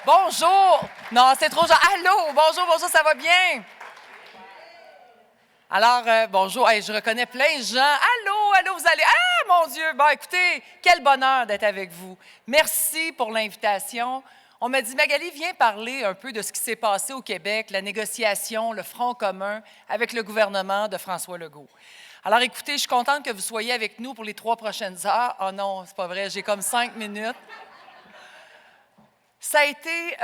Bonjour! Non, c'est trop genre. Allô! Bonjour, ça va bien? Alors, bonjour. Hey, je reconnais plein de gens. Allô, vous allez. Ah, mon Dieu! Bon, écoutez, quel bonheur d'être avec vous. Merci pour l'invitation. On m'a dit, Magali, viens parler un peu de ce qui s'est passé au Québec, la négociation, le front commun avec le gouvernement de François Legault. Alors, écoutez, je suis contente que vous soyez avec nous pour les 3 prochaines heures. Oh non, c'est pas vrai, j'ai comme 5 minutes. Ça a été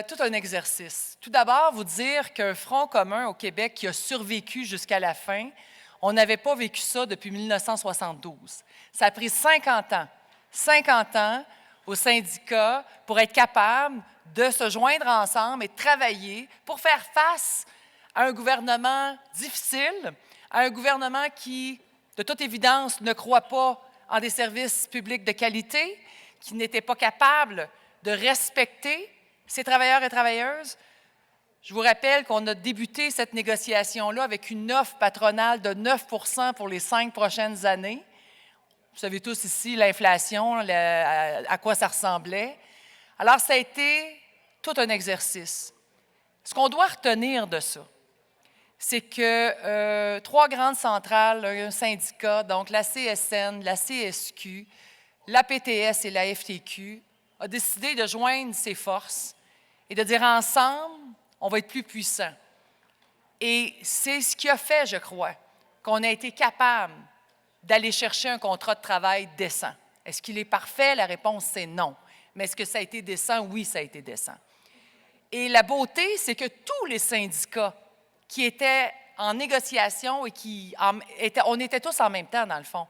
tout un exercice. Tout d'abord, vous dire qu'un front commun au Québec qui a survécu jusqu'à la fin, on n'avait pas vécu ça depuis 1972. Ça a pris 50 ans aux syndicats pour être capable de se joindre ensemble et de travailler pour faire face à un gouvernement difficile, à un gouvernement qui, de toute évidence, ne croit pas en des services publics de qualité, qui n'était pas capable de respecter ces travailleurs et travailleuses. Je vous rappelle qu'on a débuté cette négociation-là avec une offre patronale de 9 pour les 5 prochaines années. Vous savez tous ici l'inflation, à quoi ça ressemblait. Alors, ça a été tout un exercice. Ce qu'on doit retenir de ça, c'est que 3 grandes centrales, un syndicat, donc la CSN, la CSQ, la PTS et la FTQ, a décidé de joindre ses forces et de dire ensemble, on va être plus puissants. Et c'est ce qui a fait, je crois, qu'on a été capable d'aller chercher un contrat de travail décent. Est-ce qu'il est parfait? La réponse, c'est non. Mais est-ce que ça a été décent? Oui, ça a été décent. Et la beauté, c'est que tous les syndicats qui étaient en négociation et on était tous en même temps, dans le fond.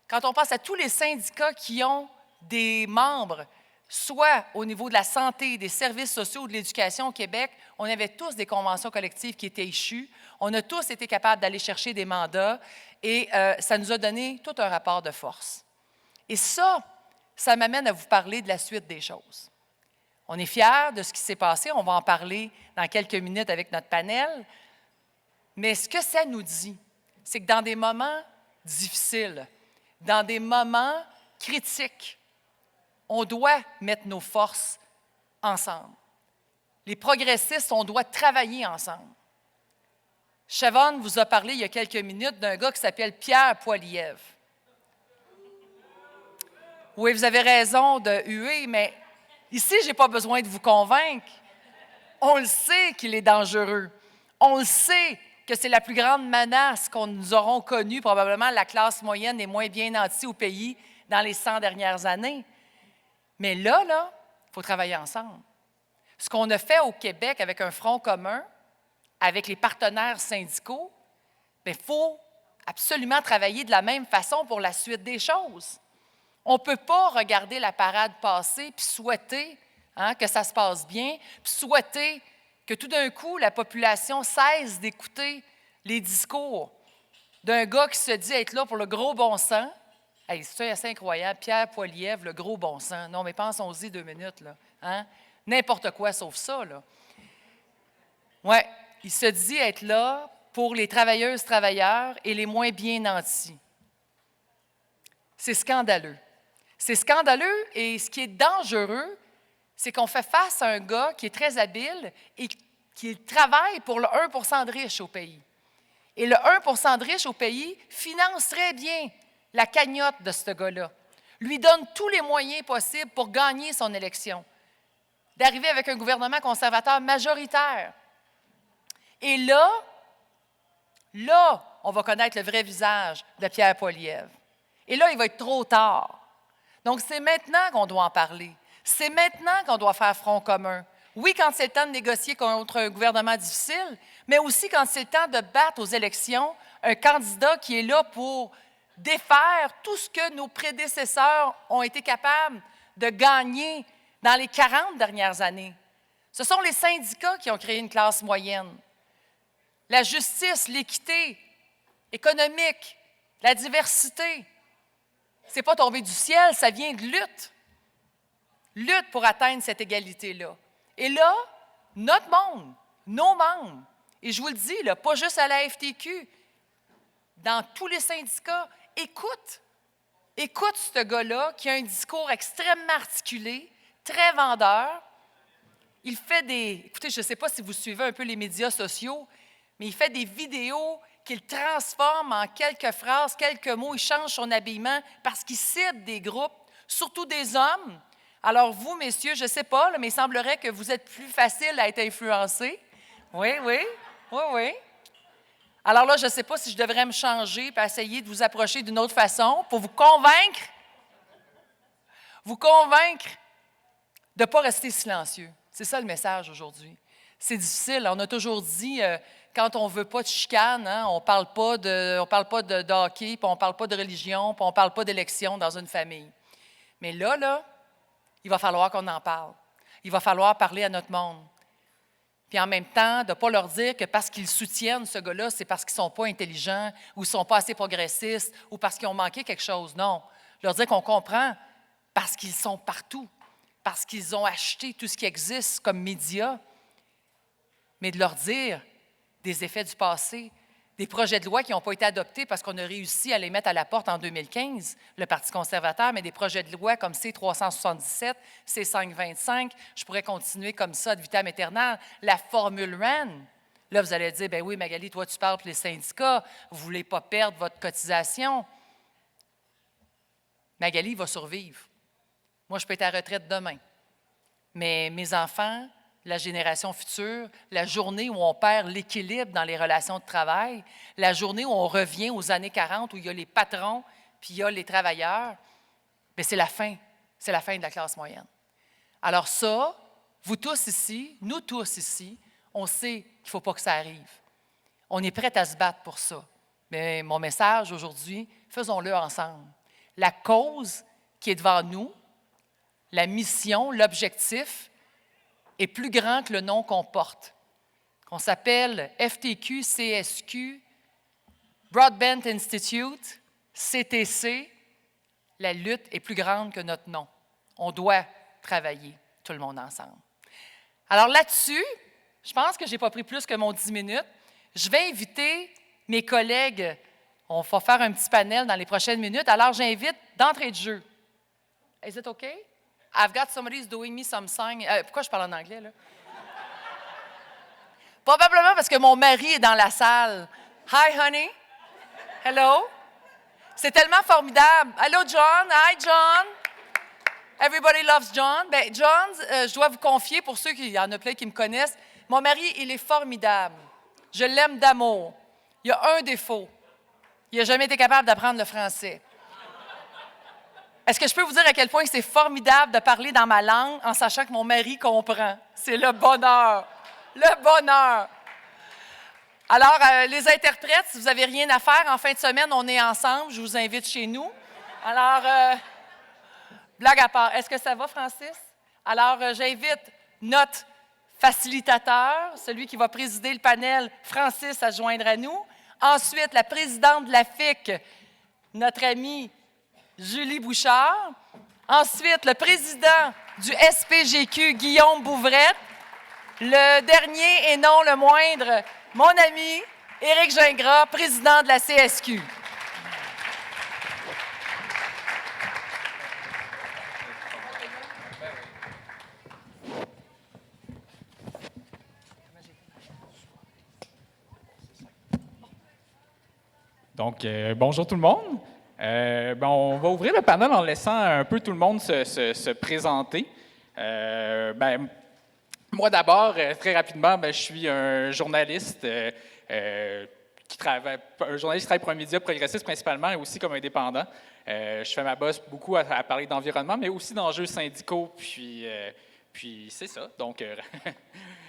Quand on pense à tous les syndicats qui ont des membres, soit au niveau de la santé, des services sociaux ou de l'éducation au Québec, on avait tous des conventions collectives qui étaient échues. On a tous été capables d'aller chercher des mandats et ça nous a donné tout un rapport de force. Et ça m'amène à vous parler de la suite des choses. On est fiers de ce qui s'est passé. On va en parler dans quelques minutes avec notre panel. Mais ce que ça nous dit, c'est que dans des moments difficiles, dans des moments critiques, on doit mettre nos forces ensemble. Les progressistes, on doit travailler ensemble. Siobhan vous a parlé il y a quelques minutes d'un gars qui s'appelle Pierre Poilievre. Oui, vous avez raison de huer, mais ici, je n'ai pas besoin de vous convaincre. On le sait qu'il est dangereux. On le sait que c'est la plus grande menace qu'on nous aurons connue, probablement la classe moyenne et moins bien nantie au pays dans les 100 dernières années. Mais là, il faut travailler ensemble. Ce qu'on a fait au Québec avec un front commun, avec les partenaires syndicaux, il faut absolument travailler de la même façon pour la suite des choses. On ne peut pas regarder la parade passer puis souhaiter que ça se passe bien, puis souhaiter que tout d'un coup, la population cesse d'écouter les discours d'un gars qui se dit être là pour le gros bon sens. Hey, c'est assez incroyable. Pierre Poilievre, le gros bon sens. Non, mais pensons-y 2 minutes. Là. Hein? N'importe quoi sauf ça. Là. Ouais, il se dit être là pour les travailleuses, travailleurs et les moins bien nantis. C'est scandaleux. C'est scandaleux et ce qui est dangereux, c'est qu'on fait face à un gars qui est très habile et qui travaille pour le 1 de riches au pays. Et le 1 de riches au pays finance très bien la cagnotte de ce gars-là, lui donne tous les moyens possibles pour gagner son élection, d'arriver avec un gouvernement conservateur majoritaire. Et là, on va connaître le vrai visage de Pierre Poilievre. Et là, il va être trop tard. Donc, c'est maintenant qu'on doit en parler. C'est maintenant qu'on doit faire front commun. Oui, quand c'est le temps de négocier contre un gouvernement difficile, mais aussi quand c'est le temps de battre aux élections un candidat qui est là pour défaire tout ce que nos prédécesseurs ont été capables de gagner dans les 40 dernières années. Ce sont les syndicats qui ont créé une classe moyenne. La justice, l'équité économique, la diversité, ce n'est pas tombé du ciel, ça vient de lutte. Lutte pour atteindre cette égalité-là. Et là, notre monde, nos membres, et je vous le dis, là, pas juste à la FTQ, dans tous les syndicats, écoute ce gars-là qui a un discours extrêmement articulé, très vendeur, il fait écoutez, je ne sais pas si vous suivez un peu les médias sociaux, mais il fait des vidéos qu'il transforme en quelques phrases, quelques mots. Il change son habillement parce qu'il cible des groupes, surtout des hommes. Alors vous, messieurs, je ne sais pas, là, mais il semblerait que vous êtes plus facile à être influencé. Oui, oui, oui, oui. Alors là, je ne sais pas si je devrais me changer et essayer de vous approcher d'une autre façon pour vous convaincre de ne pas rester silencieux. C'est ça le message aujourd'hui. C'est difficile. On a toujours dit, quand on ne veut pas de chicane, hein, on ne parle pas de hockey, puis on ne parle pas de religion, puis on ne parle pas d'élection dans une famille. Mais là, il va falloir qu'on en parle. Il va falloir parler à notre monde. Puis en même temps, de ne pas leur dire que parce qu'ils soutiennent ce gars-là, c'est parce qu'ils ne sont pas intelligents ou ils ne sont pas assez progressistes ou parce qu'ils ont manqué quelque chose. Non. Leur dire qu'on comprend parce qu'ils sont partout, parce qu'ils ont acheté tout ce qui existe comme médias, mais de leur dire des effets du passé, des projets de loi qui n'ont pas été adoptés parce qu'on a réussi à les mettre à la porte en 2015, le Parti conservateur, mais des projets de loi comme C-377, C-525, je pourrais continuer comme ça, ad vitam aeternam, la formule RAN. Là, vous allez dire, bien oui, Magali, toi, tu parles pour les syndicats, vous ne voulez pas perdre votre cotisation. Magali va survivre. Moi, je peux être à la retraite demain. Mais mes enfants, la génération future, la journée où on perd l'équilibre dans les relations de travail, la journée où on revient aux années 40, où il y a les patrons puis il y a les travailleurs, bien, c'est la fin de la classe moyenne. Alors ça, vous tous ici, nous tous ici, on sait qu'il ne faut pas que ça arrive. On est prêts à se battre pour ça. Mais mon message aujourd'hui, faisons-le ensemble. La cause qui est devant nous, la mission, l'objectif, est plus grand que le nom qu'on porte. On s'appelle FTQ-CSQ, Broadband Institute, CTC. La lutte est plus grande que notre nom. On doit travailler, tout le monde ensemble. Alors là-dessus, je pense que je n'ai pas pris plus que mon 10 minutes. Je vais inviter mes collègues. On va faire un petit panel dans les prochaines minutes. Alors, j'invite d'entrée de jeu. Is it okay? I've got somebody who's doing me some sign. Pourquoi je parle en anglais, là? Probablement parce que mon mari est dans la salle. Hi, honey. Hello. C'est tellement formidable. Hello, John. Hi, John. Everybody loves John. Bien, John, je dois vous confier, pour ceux qui, il y en a plein qui me connaissent, mon mari, il est formidable. Je l'aime d'amour. Il y a un défaut. Il n'a jamais été capable d'apprendre le français. Est-ce que je peux vous dire à quel point c'est formidable de parler dans ma langue en sachant que mon mari comprend? C'est le bonheur. Le bonheur. Alors, les interprètes, si vous n'avez rien à faire, en fin de semaine, on est ensemble. Je vous invite chez nous. Alors, blague à part, est-ce que ça va, Francis? Alors, j'invite notre facilitateur, celui qui va présider le panel, Francis, à se joindre à nous. Ensuite, la présidente de la FIC, notre amie Julie Bouchard. Ensuite, le président du SPGQ, Guillaume Bouvrette. Le dernier et non le moindre, mon ami Éric Gingras, président de la CSQ. Donc, bonjour tout le monde. On va ouvrir le panel en laissant un peu tout le monde se présenter. Moi d'abord, très rapidement, je suis un journaliste qui travaille pour un média progressiste principalement et aussi comme indépendant. Je fais ma bosse beaucoup à parler d'environnement, mais aussi d'enjeux syndicaux, puis c'est ça. Donc,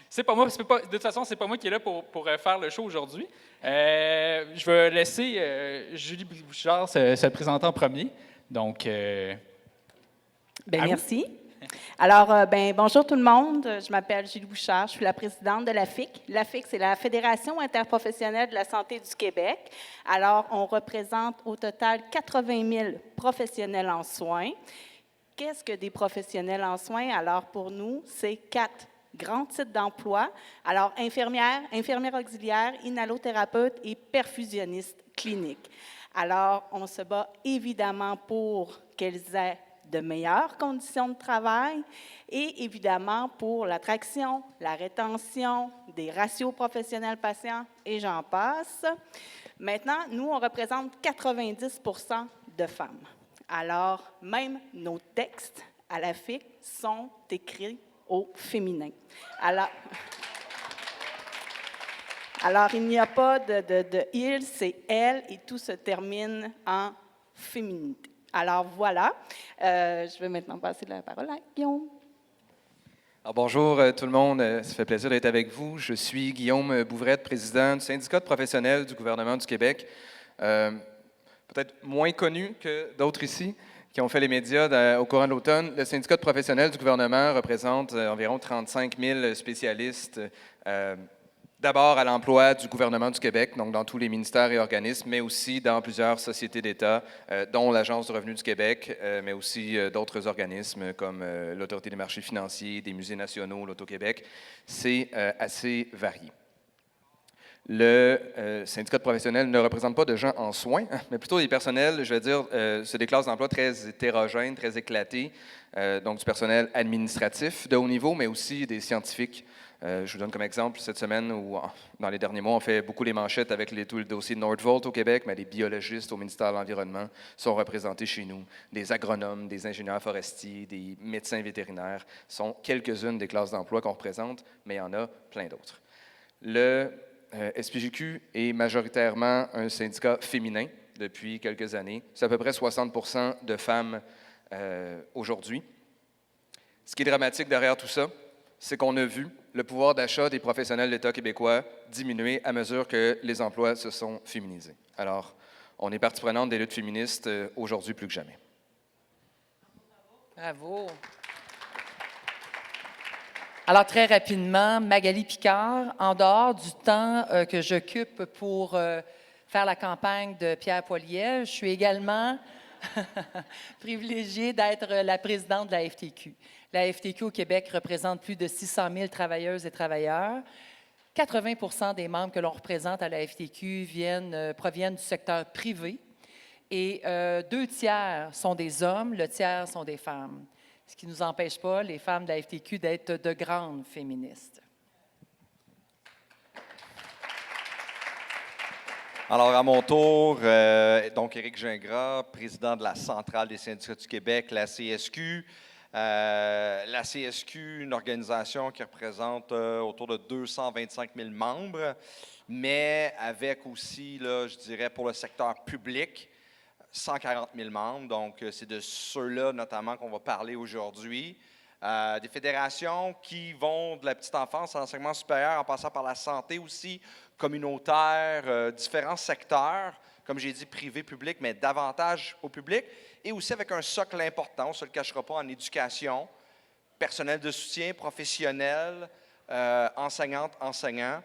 c'est pas moi, de toute façon, c'est pas moi qui est là pour faire le show aujourd'hui. Je vais laisser Julie Bouchard se présenter en premier. Donc, merci. Alors, bonjour tout le monde. Je m'appelle Julie Bouchard. Je suis la présidente de la FIC. La FIC, c'est la Fédération interprofessionnelle de la santé du Québec. Alors, on représente au total 80 000 professionnels en soins. Qu'est-ce que des professionnels en soins? Alors, pour nous, c'est 4 grands titres d'emploi. Alors, infirmière auxiliaire, inhalothérapeute et perfusionniste clinique. Alors, on se bat évidemment pour qu'elles aient de meilleures conditions de travail et évidemment pour l'attraction, la rétention, des ratios professionnels patients et j'en passe. Maintenant, nous, on représente 90 de femmes. Alors, même nos textes à la FIC sont écrits au féminin. Alors, il n'y a pas de il, c'est elle, et tout se termine en féminité. Alors, voilà. Je vais maintenant passer la parole à Guillaume. Alors, bonjour tout le monde, ça fait plaisir d'être avec vous. Je suis Guillaume Bouvrette, président du syndicat de professionnels du gouvernement du Québec. Peut-être moins connu que d'autres ici qui ont fait les médias au courant de l'automne. Le syndicat de professionnels du gouvernement représente environ 35 000 spécialistes, d'abord à l'emploi du gouvernement du Québec, donc dans tous les ministères et organismes, mais aussi dans plusieurs sociétés d'État, dont l'Agence du revenu du Québec, mais aussi d'autres organismes comme l'Autorité des marchés financiers, des musées nationaux, l'Auto-Québec. C'est assez varié. Le syndicat de professionnels ne représente pas de gens en soins, mais plutôt des personnels, je vais dire, c'est des classes d'emploi très hétérogènes, très éclatées, donc du personnel administratif de haut niveau, mais aussi des scientifiques. Je vous donne comme exemple cette semaine où, dans les derniers mois, on fait beaucoup les manchettes avec tout le dossier Nordvolt au Québec, mais les biologistes au ministère de l'Environnement sont représentés chez nous. Des agronomes, des ingénieurs forestiers, des médecins vétérinaires sont quelques-unes des classes d'emploi qu'on représente, mais il y en a plein d'autres. Le SPJQ est majoritairement un syndicat féminin depuis quelques années. C'est à peu près 60% de femmes aujourd'hui. Ce qui est dramatique derrière tout ça, c'est qu'on a vu le pouvoir d'achat des professionnels de l'État québécois diminuer à mesure que les emplois se sont féminisés. Alors, on est partie prenante des luttes féministes aujourd'hui plus que jamais. Bravo. Alors, très rapidement, Magali Picard, en dehors du temps que j'occupe pour faire la campagne de Pierre Poilievre, je suis également privilégiée d'être la présidente de la FTQ. La FTQ au Québec représente plus de 600 000 travailleuses et travailleurs. 80 des membres que l'on représente à la FTQ proviennent du secteur privé et 2 tiers sont des hommes, le tiers sont des femmes. Ce qui ne nous empêche pas, les femmes de la FTQ, d'être de grandes féministes. Alors, à mon tour, donc Éric Gingras, président de la Centrale des syndicats du Québec, la CSQ. La CSQ, une organisation qui représente autour de 225 000 membres, mais avec aussi, là, je dirais, pour le secteur public, 140 000 membres. Donc, c'est de ceux-là, notamment, qu'on va parler aujourd'hui. Des fédérations qui vont de la petite enfance à l'enseignement supérieur, en passant par la santé aussi, communautaire, différents secteurs, comme j'ai dit, privé, public, mais davantage au public, et aussi avec un socle important, on ne se le cachera pas, en éducation, personnel de soutien, professionnel, enseignantes, enseignants.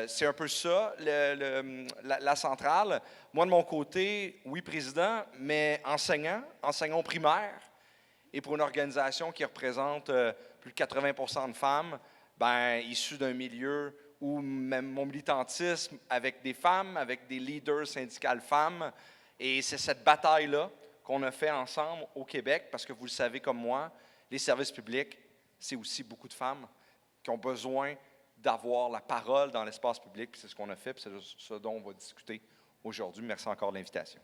C'est un peu ça, la centrale. Moi, de mon côté, oui, président, mais enseignant au primaire, et pour une organisation qui représente plus de 80 de femmes, issues d'un milieu où même mon militantisme avec des femmes, avec des leaders syndicales femmes, et c'est cette bataille-là qu'on a fait ensemble au Québec, parce que vous le savez comme moi, les services publics, c'est aussi beaucoup de femmes qui ont besoin d'avoir la parole dans l'espace public, puis c'est ce qu'on a fait, puis c'est ce dont on va discuter aujourd'hui. Merci encore de l'invitation.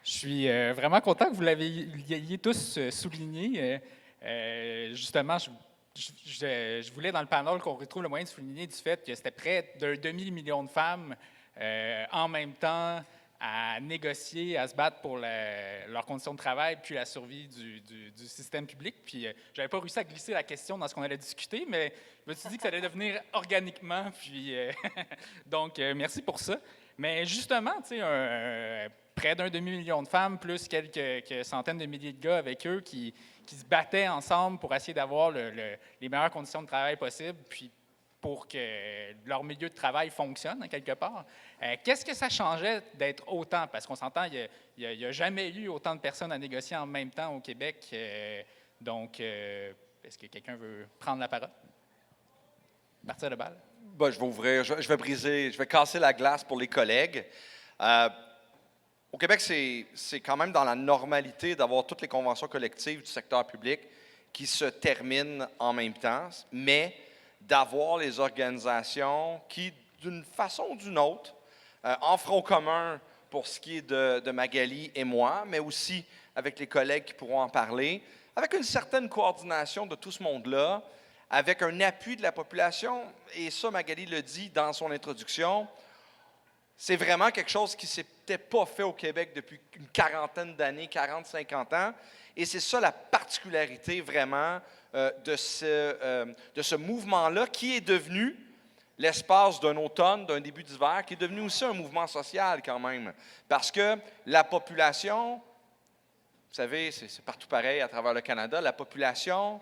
Je suis vraiment content que vous l'ayez tous souligné. Justement, je voulais dans le panel qu'on retrouve le moyen de souligner du fait que c'était près d'un demi-million de femmes en même temps à négocier, à se battre pour leurs conditions de travail puis la survie du système public. Puis je n'avais pas réussi à glisser la question dans ce qu'on allait discuter, mais je me suis dit que ça allait devenir organiquement. Puis donc, merci pour ça. Mais justement, tu sais, près d'un demi-million de femmes, plus quelques centaines de milliers de gars avec eux qui se battaient ensemble pour essayer d'avoir les meilleures conditions de travail possibles, puis pour que leur milieu de travail fonctionne, quelque part. Qu'est-ce que ça changeait d'être autant? Parce qu'on s'entend, il n'y a jamais eu autant de personnes à négocier en même temps au Québec. Donc, est-ce que quelqu'un veut prendre la parole? Partir de balle? Je vais ouvrir, je vais briser, je vais casser la glace pour les collègues. Au Québec, c'est quand même dans la normalité d'avoir toutes les conventions collectives du secteur public qui se terminent en même temps, mais d'avoir les organisations qui, d'une façon ou d'une autre, en front commun pour ce qui est de Magali et moi, mais aussi avec les collègues qui pourront en parler, avec une certaine coordination de tout ce monde-là, avec un appui de la population, et ça, Magali le dit dans son introduction, c'est vraiment quelque chose qui ne s'était pas fait au Québec depuis une quarantaine d'années, 40-50 ans, et c'est ça la particularité vraiment de ce mouvement-là qui est devenu, l'espace d'un automne, d'un début d'hiver, qui est devenu aussi un mouvement social quand même, parce que la population, vous savez, c'est partout pareil à travers le Canada, la population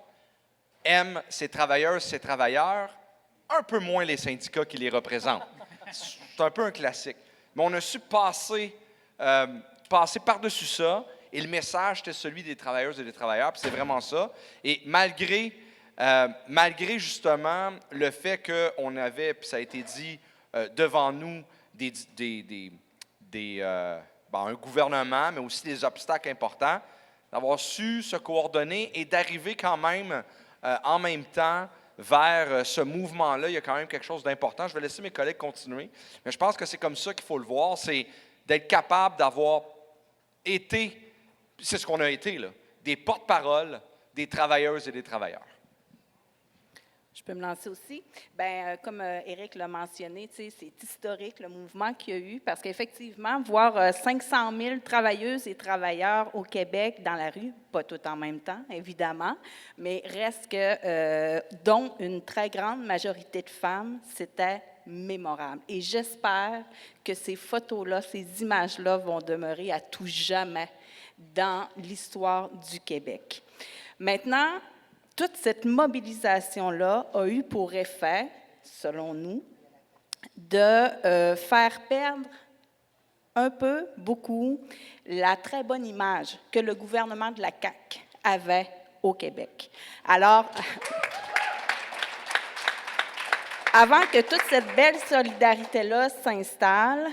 aime ses travailleuses, ses travailleurs, un peu moins les syndicats qui les représentent. C'est un peu un classique. Mais on a su passer par-dessus ça, et le message était celui des travailleuses et des travailleurs, puis c'est vraiment ça. Et malgré justement le fait qu'on avait, puis ça a été dit devant nous, un gouvernement, mais aussi des obstacles importants, d'avoir su se coordonner et d'arriver quand même en même temps vers ce mouvement-là. Il y a quand même quelque chose d'important. Je vais laisser mes collègues continuer, mais je pense que c'est comme ça qu'il faut le voir, c'est d'être capable d'avoir été, c'est ce qu'on a été, là, des porte-paroles des travailleuses et des travailleurs. Je peux me lancer aussi. Bien, comme Éric l'a mentionné, c'est historique le mouvement qu'il y a eu parce qu'effectivement, voir 500 000 travailleuses et travailleurs au Québec dans la rue, pas tout en même temps, évidemment, mais reste que, dont une très grande majorité de femmes, c'était mémorable. Et j'espère que ces photos-là, ces images-là vont demeurer à tout jamais dans l'histoire du Québec. Maintenant, toute cette mobilisation-là a eu pour effet, selon nous, de faire perdre un peu, beaucoup, la très bonne image que le gouvernement de la CAQ avait au Québec. Alors, avant que toute cette belle solidarité-là s'installe,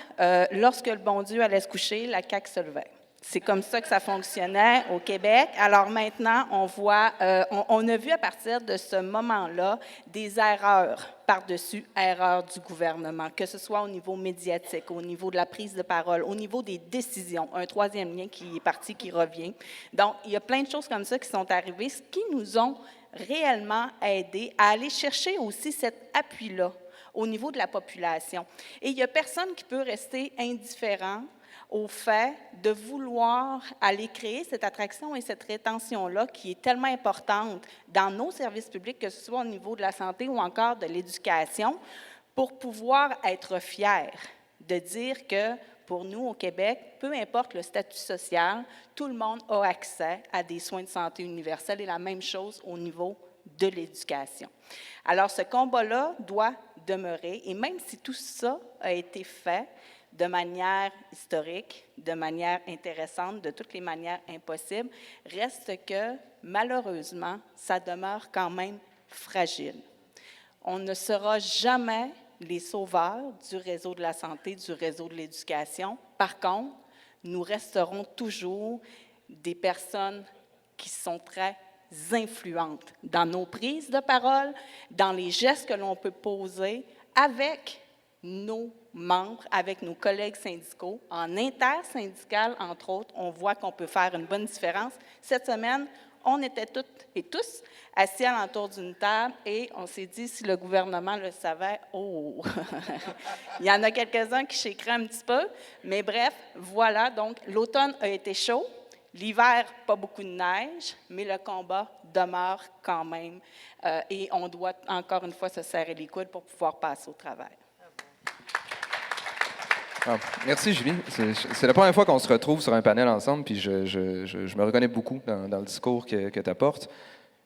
lorsque le bon Dieu allait se coucher, la CAQ se levait. C'est comme ça que ça fonctionnait au Québec. Alors maintenant, on voit, on a vu à partir de ce moment-là des erreurs par-dessus erreurs du gouvernement, que ce soit au niveau médiatique, au niveau de la prise de parole, au niveau des décisions. Un troisième lien qui est parti, qui revient. Donc, il y a plein de choses comme ça qui sont arrivées, ce qui nous ont réellement aidés à aller chercher aussi cet appui-là au niveau de la population. Et il n'y a personne qui peut rester indifférent au fait de vouloir aller créer cette attraction et cette rétention-là qui est tellement importante dans nos services publics, que ce soit au niveau de la santé ou encore de l'éducation, pour pouvoir être fiers de dire que pour nous, au Québec, peu importe le statut social, tout le monde a accès à des soins de santé universels et la même chose au niveau de l'éducation. Alors, ce combat-là doit demeurer, et même si tout ça a été fait de manière historique, de manière intéressante, de toutes les manières impossibles, reste que, malheureusement, ça demeure quand même fragile. On ne sera jamais les sauveurs du réseau de la santé, du réseau de l'éducation. Par contre, nous resterons toujours des personnes qui sont très influentes dans nos prises de parole, dans les gestes que l'on peut poser avec nos membres, avec nos collègues syndicaux. En intersyndical, entre autres, on voit qu'on peut faire une bonne différence. Cette semaine, on était toutes et tous assis alentour d'une table et on s'est dit, si le gouvernement le savait, oh! Il y en a quelques-uns qui shakeraient un petit peu, mais bref, voilà. Donc, l'automne a été chaud, l'hiver, pas beaucoup de neige, mais le combat demeure quand même et on doit encore une fois se serrer les coudes pour pouvoir passer au travail. Ah, merci, Julie. C'est la première fois qu'on se retrouve sur un panel ensemble, puis je me reconnais beaucoup dans le discours que tu apportes.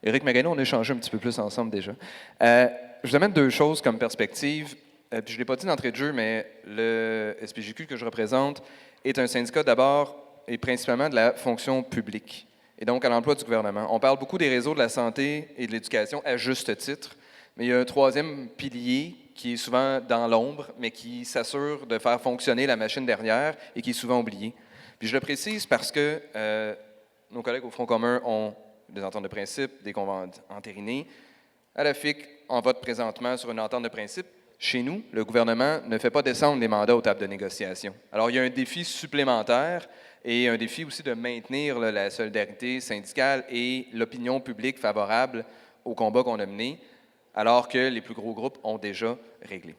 Éric Magali, on a échangé un petit peu plus ensemble déjà. Je vous amène deux choses comme perspective. Puis je ne l'ai pas dit d'entrée de jeu, mais le SPJQ que je représente est un syndicat d'abord et principalement de la fonction publique, et donc à l'emploi du gouvernement. On parle beaucoup des réseaux de la santé et de l'éducation à juste titre, mais il y a un troisième pilier qui est souvent dans l'ombre, mais qui s'assure de faire fonctionner la machine derrière et qui est souvent oublié. Puis je le précise parce que nos collègues au Front commun ont des ententes de principe, des conventions entérinées. À la FIC, on vote présentement sur une entente de principe. Chez nous, le gouvernement ne fait pas descendre les mandats aux tables de négociation. Alors, il y a un défi supplémentaire et un défi aussi de maintenir là, la solidarité syndicale et l'opinion publique favorable au combat qu'on a mené, alors que les plus gros groupes ont déjà réglé.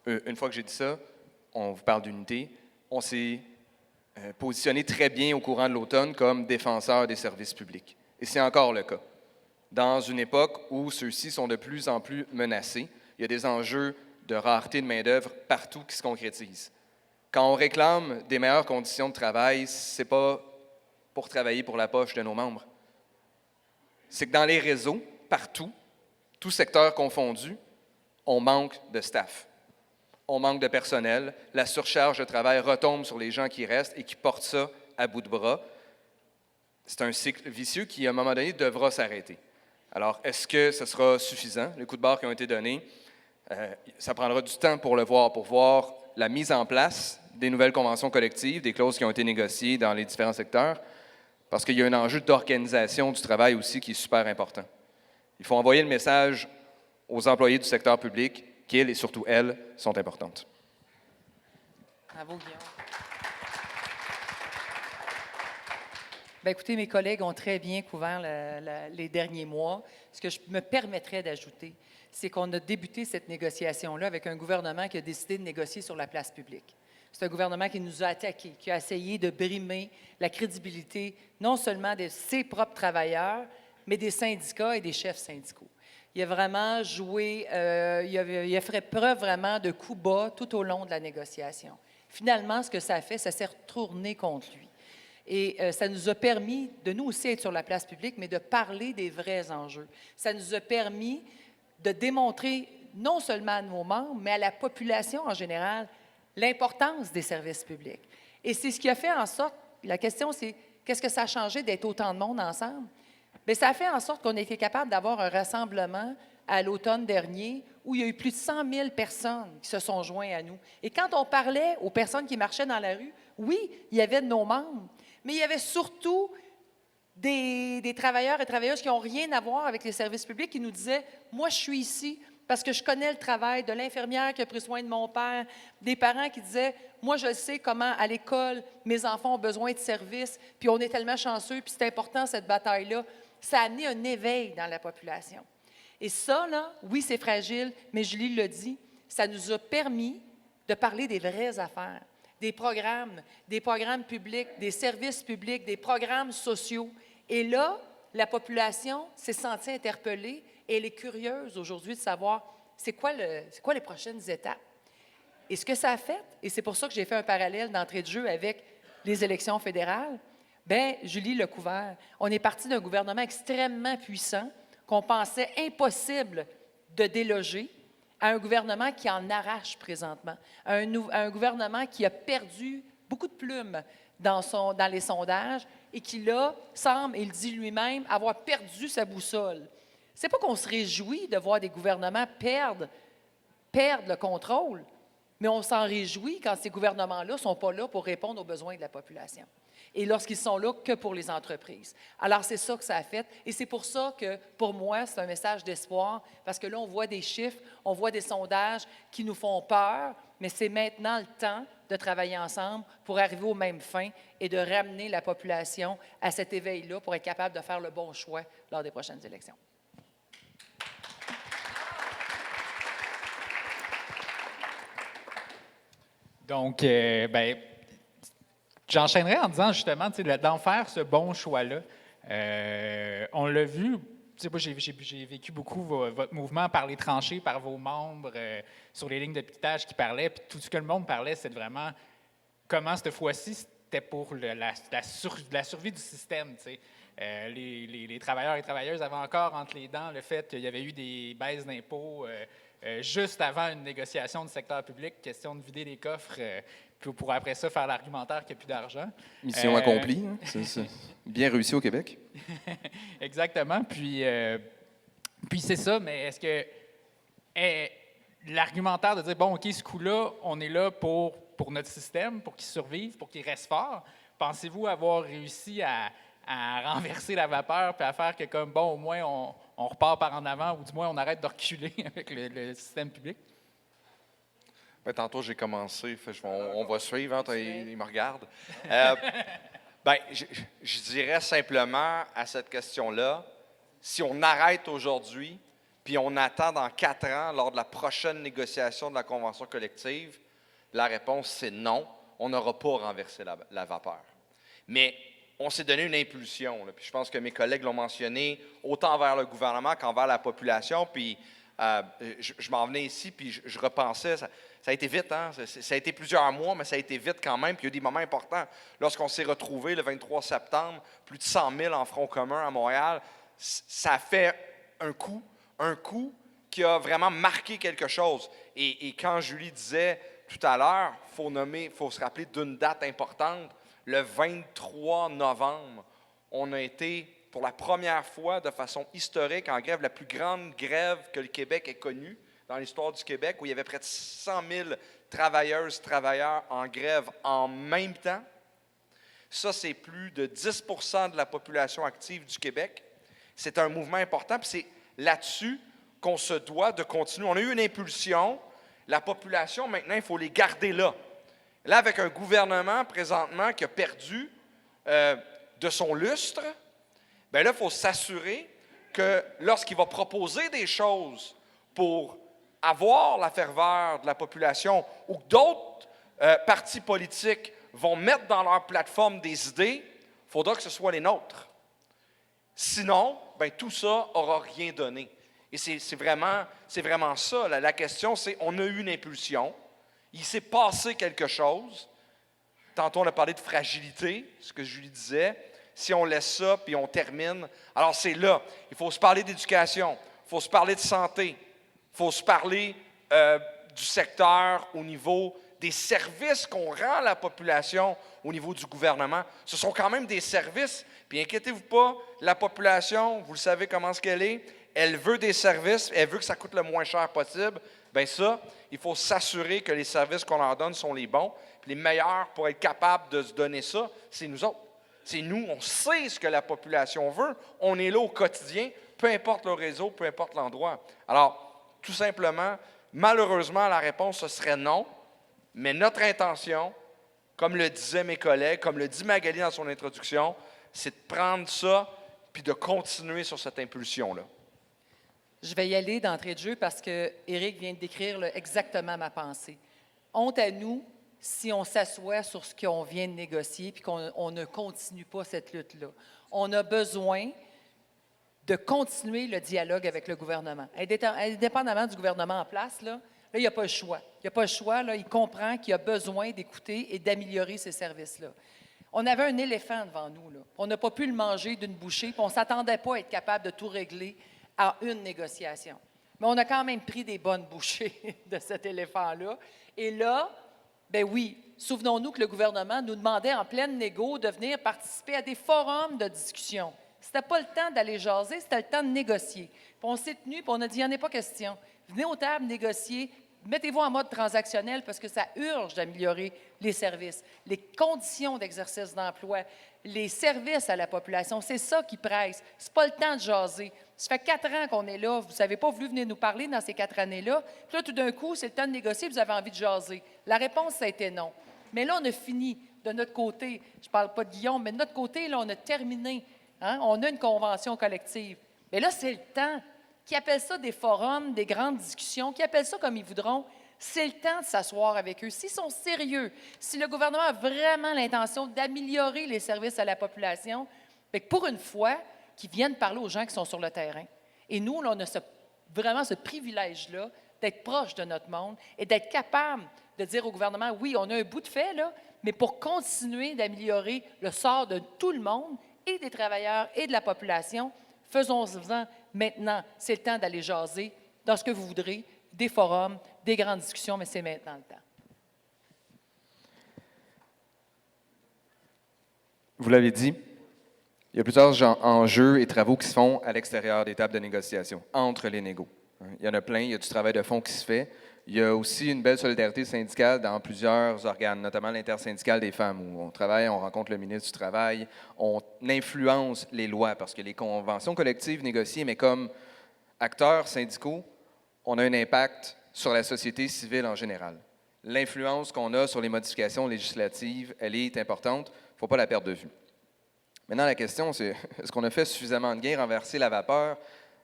Une fois que j'ai dit ça, on vous parle d'unité. On s'est positionné très bien au courant de l'automne comme défenseur des services publics. Et c'est encore le cas. Dans une époque où ceux-ci sont de plus en plus menacés, il y a des enjeux de rareté de main-d'œuvre partout qui se concrétisent. Quand on réclame des meilleures conditions de travail, ce n'est pas pour travailler pour la poche de nos membres. C'est que dans les réseaux, partout, tout secteur confondu, on manque de staff. On manque de personnel. La surcharge de travail retombe sur les gens qui restent et qui portent ça à bout de bras. C'est un cycle vicieux qui, à un moment donné, devra s'arrêter. Alors, est-ce que ce sera suffisant, les coups de barre qui ont été donnés? Ça prendra du temps pour le voir, pour voir la mise en place des nouvelles conventions collectives, des clauses qui ont été négociées dans les différents secteurs, parce qu'il y a un enjeu d'organisation du travail aussi qui est super important. Il faut envoyer le message aux employés du secteur public qu'ils et surtout elles sont importantes. Bravo, Guillaume. Bien, écoutez, mes collègues ont très bien couvert les derniers mois. Ce que je me permettrais d'ajouter, c'est qu'on a débuté cette négociation-là avec un gouvernement qui a décidé de négocier sur la place publique. C'est un gouvernement qui nous a attaqués, qui a essayé de brimer la crédibilité non seulement de ses propres travailleurs, mais des syndicats et des chefs syndicaux. Il a vraiment joué, il a fait preuve vraiment de coups bas tout au long de la négociation. Finalement, ce que ça a fait, ça s'est retourné contre lui. Et ça nous a permis de nous aussi être sur la place publique, mais de parler des vrais enjeux. Ça nous a permis de démontrer non seulement à nos membres, mais à la population en général, l'importance des services publics. Et c'est ce qui a fait en sorte, la question c'est, qu'est-ce que ça a changé d'être autant de monde ensemble? Bien, ça a fait en sorte qu'on a été capable d'avoir un rassemblement à l'automne dernier où il y a eu plus de 100 000 personnes qui se sont joints à nous. Et quand on parlait aux personnes qui marchaient dans la rue, oui, il y avait de nos membres, mais il y avait surtout des travailleurs et travailleuses qui n'ont rien à voir avec les services publics qui nous disaient « Moi, je suis ici parce que je connais le travail de l'infirmière qui a pris soin de mon père, des parents qui disaient « Moi, je sais comment, à l'école, mes enfants ont besoin de services, puis on est tellement chanceux, puis c'est important, cette bataille-là. » Ça a amené un éveil dans la population. Et ça, là, oui, c'est fragile, mais Julie l'a dit, ça nous a permis de parler des vraies affaires, des programmes publics, des services publics, des programmes sociaux. Et là, la population s'est sentie interpellée et elle est curieuse aujourd'hui de savoir c'est quoi les prochaines étapes. Et ce que ça a fait, et c'est pour ça que j'ai fait un parallèle d'entrée de jeu avec les élections fédérales, bien, Julie l'a couvert. On est parti d'un gouvernement extrêmement puissant qu'on pensait impossible de déloger à un gouvernement qui en arrache présentement, un gouvernement qui a perdu beaucoup de plumes dans les sondages et qui, là, semble, il dit lui-même, avoir perdu sa boussole. C'est pas qu'on se réjouit de voir des gouvernements perdre le contrôle, mais on s'en réjouit quand ces gouvernements-là ne sont pas là pour répondre aux besoins de la population. Et lorsqu'ils sont là que pour les entreprises. Alors, c'est ça que ça a fait. Et c'est pour ça que, pour moi, c'est un message d'espoir, parce que là, on voit des chiffres, on voit des sondages qui nous font peur, mais c'est maintenant le temps de travailler ensemble pour arriver aux mêmes fins et de ramener la population à cet éveil-là pour être capable de faire le bon choix lors des prochaines élections. Donc, j'enchaînerai en disant justement d'en faire ce bon choix-là. On l'a vu, moi j'ai vécu beaucoup votre mouvement par les tranchées, par vos membres, sur les lignes de piquetage qui parlaient, puis tout ce que le monde parlait, c'est vraiment comment cette fois-ci, c'était pour la survie du système. Les travailleurs et travailleuses avaient encore entre les dents le fait qu'il y avait eu des baisses d'impôts juste avant une négociation du secteur public, question de vider les coffres, pour après ça faire l'argumentaire qu'il n'y a plus d'argent. Mission accomplie, hein? C'est bien réussi au Québec. Exactement. Puis c'est ça, mais est-ce que l'argumentaire de dire, bon, OK, ce coup-là, on est là pour notre système, pour qu'il survive, pour qu'il reste fort. Pensez-vous avoir réussi à renverser la vapeur puis à faire que, comme, bon, au moins, on repart par en avant ou du moins, on arrête de reculer avec le système public? Ben, tantôt, j'ai commencé, on va suivre, hein, il me regarde. Je dirais simplement à cette question-là, si on arrête aujourd'hui, puis on attend dans 4 ans, lors de la prochaine négociation de la convention collective, la réponse, c'est non, on n'aura pas renversé la vapeur. Mais on s'est donné une impulsion, là, puis je pense que mes collègues l'ont mentionné, autant envers le gouvernement qu'envers la population, puis je m'en venais ici, puis je repensais, ça a été vite, hein? Ça a été plusieurs mois, mais ça a été vite quand même. Puis il y a eu des moments importants. Lorsqu'on s'est retrouvés le 23 septembre, plus de 100 000 en front commun à Montréal, ça a fait un coup qui a vraiment marqué quelque chose. Et quand Julie disait tout à l'heure, il faut se rappeler d'une date importante, le 23 novembre, on a été pour la première fois de façon historique en grève, la plus grande grève que le Québec ait connue dans l'histoire du Québec, où il y avait près de 100 000 travailleurs en grève en même temps. Ça, c'est plus de 10 % de la population active du Québec. C'est un mouvement important, puis c'est là-dessus qu'on se doit de continuer. On a eu une impulsion. La population, maintenant, il faut les garder là. Là, avec un gouvernement présentement qui a perdu de son lustre, bien là, il faut s'assurer que lorsqu'il va proposer des choses pour avoir la ferveur de la population ou que d'autres partis politiques vont mettre dans leur plateforme des idées, il faudra que ce soit les nôtres. Sinon, bien, tout ça n'aura rien donné. Et c'est vraiment ça. La question, c'est on a eu une impulsion, il s'est passé quelque chose. Tantôt, on a parlé de fragilité, ce que Julie disait. Si on laisse ça, puis on termine, alors c'est là. Il faut se parler d'éducation, il faut se parler de santé, il faut se parler du secteur au niveau des services qu'on rend à la population au niveau du gouvernement. Ce sont quand même des services. Puis inquiétez-vous pas, la population, vous le savez comment ce qu'elle est, elle veut des services, elle veut que ça coûte le moins cher possible. Bien ça, il faut s'assurer que les services qu'on leur donne sont les bons. Puis les meilleurs pour être capables de se donner ça, c'est nous autres. C'est nous, on sait ce que la population veut. On est là au quotidien, peu importe le réseau, peu importe l'endroit. Alors, tout simplement, malheureusement, la réponse, ce serait non. Mais notre intention, comme le disaient mes collègues, comme le dit Magali dans son introduction, c'est de prendre ça puis de continuer sur cette impulsion-là. Je vais y aller d'entrée de jeu parce que Éric vient de décrire exactement ma pensée. Honte à nous si on s'assoit sur ce qu'on vient de négocier puis qu'on ne continue pas cette lutte-là. On a besoin de continuer le dialogue avec le gouvernement. Indépendamment du gouvernement en place, là, il n'y a pas le choix. Il n'y a pas le choix. Là, il comprend qu'il a besoin d'écouter et d'améliorer ces services-là. On avait un éléphant devant nous. Là. On n'a pas pu le manger d'une bouchée, puis on ne s'attendait pas à être capable de tout régler en une négociation. Mais on a quand même pris des bonnes bouchées de cet éléphant-là. Et là, ben oui, souvenons-nous que le gouvernement nous demandait en pleine négo de venir participer à des forums de discussion. C'était pas le temps d'aller jaser, c'était le temps de négocier. Puis on s'est tenu, puis on a dit, il n'y en a pas question. Venez aux tables négocier, mettez-vous en mode transactionnel parce que ça urge d'améliorer les services, les conditions d'exercice d'emploi, les services à la population. C'est ça qui presse. C'est pas le temps de jaser. Ça fait 4 ans qu'on est là. Vous n'avez pas voulu venir nous parler dans ces 4 années-là. Puis là, tout d'un coup, c'est le temps de négocier, vous avez envie de jaser. La réponse, ça a été non. Mais là, on a fini de notre côté. Je ne parle pas de Guillaume, mais de notre côté, là, on a terminé. Hein? On a une convention collective. Mais là, c'est le temps. Qui appellent ça des forums, des grandes discussions, qui appellent ça comme ils voudront, c'est le temps de s'asseoir avec eux. S'ils sont sérieux, si le gouvernement a vraiment l'intention d'améliorer les services à la population, bien, pour une fois, qu'ils viennent parler aux gens qui sont sur le terrain. Et nous, là, on a vraiment ce privilège-là d'être proche de notre monde et d'être capable de dire au gouvernement, oui, on a un bout de fait, là, mais pour continuer d'améliorer le sort de tout le monde, et des travailleurs et de la population, faisons-en maintenant. C'est le temps d'aller jaser dans ce que vous voudrez, des forums, des grandes discussions, mais c'est maintenant le temps. Vous l'avez dit, il y a plusieurs enjeux et travaux qui se font à l'extérieur des tables de négociation, entre les négos. Il y en a plein, il y a du travail de fond qui se fait. Il y a aussi une belle solidarité syndicale dans plusieurs organes, notamment l'intersyndicale des femmes, où on travaille, on rencontre le ministre du Travail, on influence les lois, parce que les conventions collectives négociées, mais comme acteurs syndicaux, on a un impact sur la société civile en général. L'influence qu'on a sur les modifications législatives, elle est importante, il ne faut pas la perdre de vue. Maintenant, la question, c'est est-ce qu'on a fait suffisamment de gains, renverser la vapeur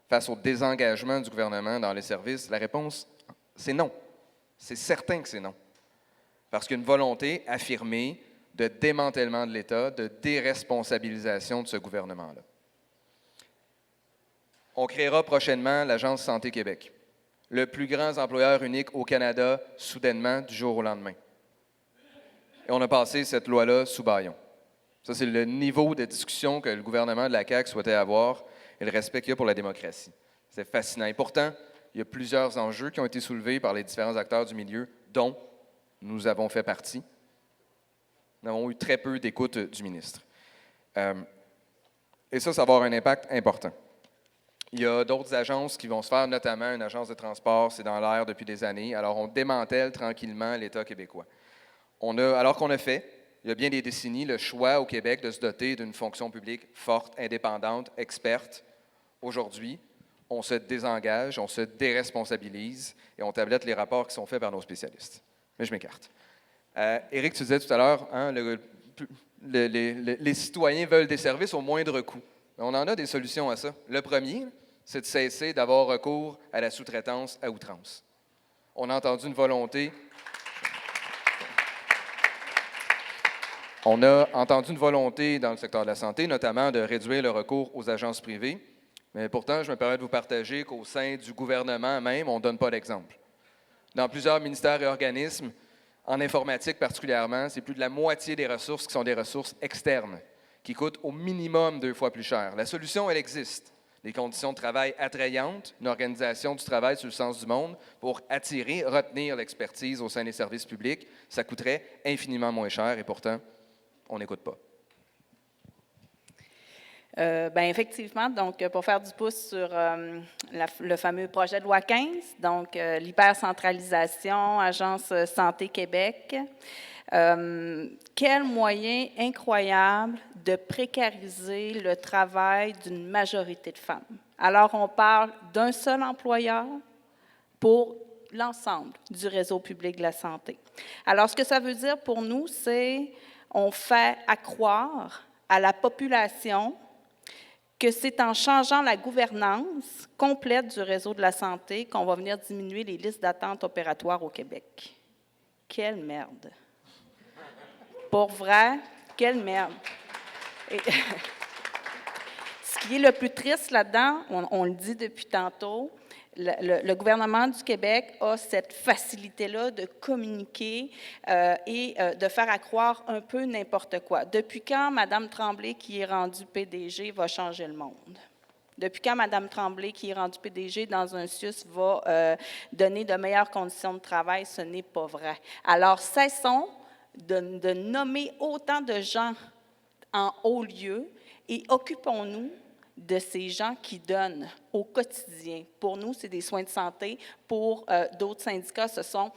face au désengagement du gouvernement dans les services? La réponse, c'est non. C'est certain que c'est non. Parce qu'il y a une volonté affirmée de démantèlement de l'État, de déresponsabilisation de ce gouvernement-là. On créera prochainement l'Agence Santé Québec, le plus grand employeur unique au Canada, soudainement, du jour au lendemain. Et on a passé cette loi-là sous bâillon. Ça, c'est le niveau de discussion que le gouvernement de la CAQ souhaitait avoir et le respect qu'il y a pour la démocratie. C'est fascinant. Et pourtant, il y a plusieurs enjeux qui ont été soulevés par les différents acteurs du milieu, dont nous avons fait partie. Nous avons eu très peu d'écoute du ministre. Et ça va avoir un impact important. Il y a d'autres agences qui vont se faire, notamment une agence de transport, c'est dans l'air depuis des années. Alors, on démantèle tranquillement l'État québécois. Alors qu'on a fait, il y a bien des décennies, le choix au Québec de se doter d'une fonction publique forte, indépendante, experte. Aujourd'hui, on se désengage, on se déresponsabilise et on tablette les rapports qui sont faits par nos spécialistes. Mais je m'écarte. Éric, tu disais tout à l'heure, hein, les citoyens veulent des services au moindre coût. On en a des solutions à ça. Le premier, c'est de cesser d'avoir recours à la sous-traitance à outrance. On a entendu une volonté. On a entendu une volonté dans le secteur de la santé, notamment de réduire le recours aux agences privées. Mais pourtant, je me permets de vous partager qu'au sein du gouvernement même, on ne donne pas d'exemple. Dans plusieurs ministères et organismes, en informatique particulièrement, c'est plus de la moitié des ressources qui sont des ressources externes, qui coûtent au minimum 2 fois plus cher. La solution, elle existe. Des conditions de travail attrayantes, une organisation du travail sur le sens du monde pour attirer, retenir l'expertise au sein des services publics, ça coûterait infiniment moins cher et pourtant, on n'écoute pas. Effectivement, donc pour faire du pouce sur le fameux projet de loi 15, donc l'hypercentralisation, Agence Santé Québec, quel moyen incroyable de précariser le travail d'une majorité de femmes. Alors, on parle d'un seul employeur pour l'ensemble du réseau public de la santé. Alors, ce que ça veut dire pour nous, c'est on fait accroire à la population que c'est en changeant la gouvernance complète du réseau de la santé qu'on va venir diminuer les listes d'attente opératoires au Québec. Quelle merde! Pour vrai, quelle merde! Et ce qui est le plus triste là-dedans, on le dit depuis tantôt, le gouvernement du Québec a cette facilité-là de communiquer et de faire accroire un peu n'importe quoi. Depuis quand Mme Tremblay, qui est rendue PDG, va changer le monde? Depuis quand Mme Tremblay, qui est rendue PDG dans un CIUS, va donner de meilleures conditions de travail? Ce n'est pas vrai. Alors, cessons de nommer autant de gens en haut lieu et occupons-nous de ces gens qui donnent au quotidien. Pour nous, c'est des soins de santé. Pour d'autres syndicats, ce sont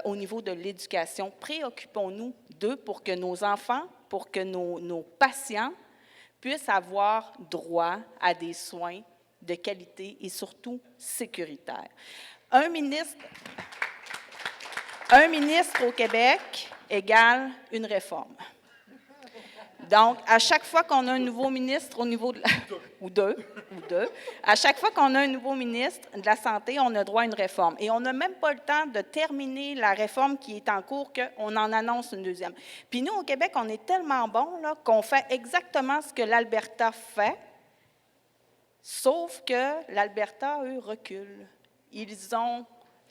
au niveau de l'éducation. Préoccupons-nous d'eux pour que nos enfants, pour que nos patients puissent avoir droit à des soins de qualité et surtout sécuritaires. Un ministre au Québec égale une réforme. Donc, à chaque fois qu'on a un nouveau ministre au niveau de ou deux, à chaque fois qu'on a un nouveau ministre de la Santé, on a droit à une réforme. Et on n'a même pas le temps de terminer la réforme qui est en cours qu'on en annonce une deuxième. Puis nous, au Québec, on est tellement bons là, qu'on fait exactement ce que l'Alberta fait, sauf que l'Alberta, eux, recule. Ils ont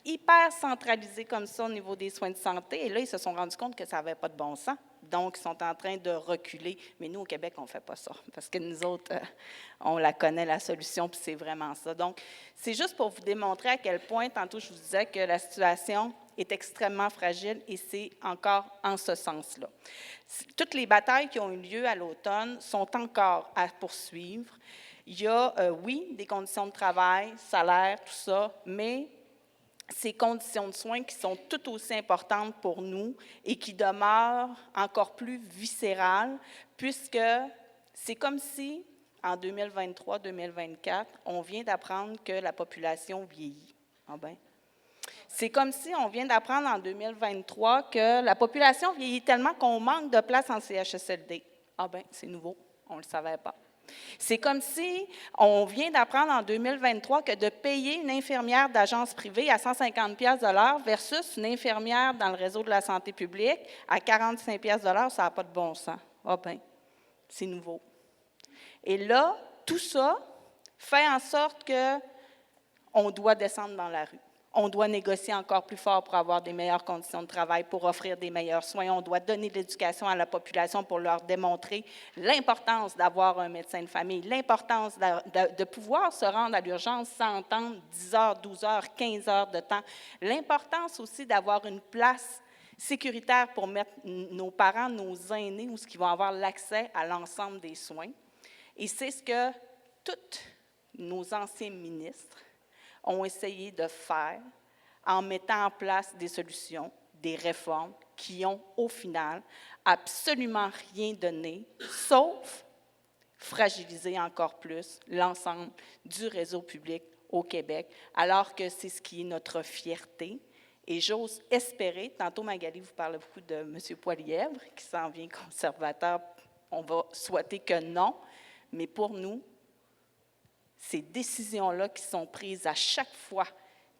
hyper centralisé comme ça au niveau des soins de santé, et là, ils se sont rendus compte que ça n'avait pas de bon sens. Donc, ils sont en train de reculer. Mais nous, au Québec, on ne fait pas ça. Parce que nous autres, on la connaît, la solution, puis c'est vraiment ça. Donc, c'est juste pour vous démontrer à quel point, tantôt, je vous disais que la situation est extrêmement fragile et c'est encore en ce sens-là. Toutes les batailles qui ont eu lieu à l'automne sont encore à poursuivre. Il y a, oui, des conditions de travail, salaire, tout ça, mais ces conditions de soins qui sont tout aussi importantes pour nous et qui demeurent encore plus viscérales, puisque c'est comme si, en 2023-2024, on vient d'apprendre que la population vieillit. Ah ben. C'est comme si on vient d'apprendre en 2023 que la population vieillit tellement qu'on manque de place en CHSLD. Ah ben, c'est nouveau, on ne le savait pas. C'est comme si on vient d'apprendre en 2023 que de payer une infirmière d'agence privée à 150 $ de l'heure versus une infirmière dans le réseau de la santé publique à 45 $ de l'heure, ça n'a pas de bon sens. Ah ben, c'est nouveau. Et là, tout ça fait en sorte qu'on doit descendre dans la rue. On doit négocier encore plus fort pour avoir des meilleures conditions de travail, pour offrir des meilleurs soins. On doit donner de l'éducation à la population pour leur démontrer l'importance d'avoir un médecin de famille, l'importance de pouvoir se rendre à l'urgence sans attendre 10 heures, 12 heures, 15 heures de temps. L'importance aussi d'avoir une place sécuritaire pour mettre nos parents, nos aînés, où ils vont avoir l'accès à l'ensemble des soins. Et c'est ce que tous nos anciens ministres ont essayé de faire en mettant en place des solutions, des réformes qui ont, au final, absolument rien donné, sauf fragiliser encore plus l'ensemble du réseau public au Québec, alors que c'est ce qui est notre fierté. Et j'ose espérer, tantôt Magali vous parle beaucoup de M. Poilièvre, qui s'en vient conservateur, on va souhaiter que non, mais pour nous, ces décisions-là qui sont prises à chaque fois,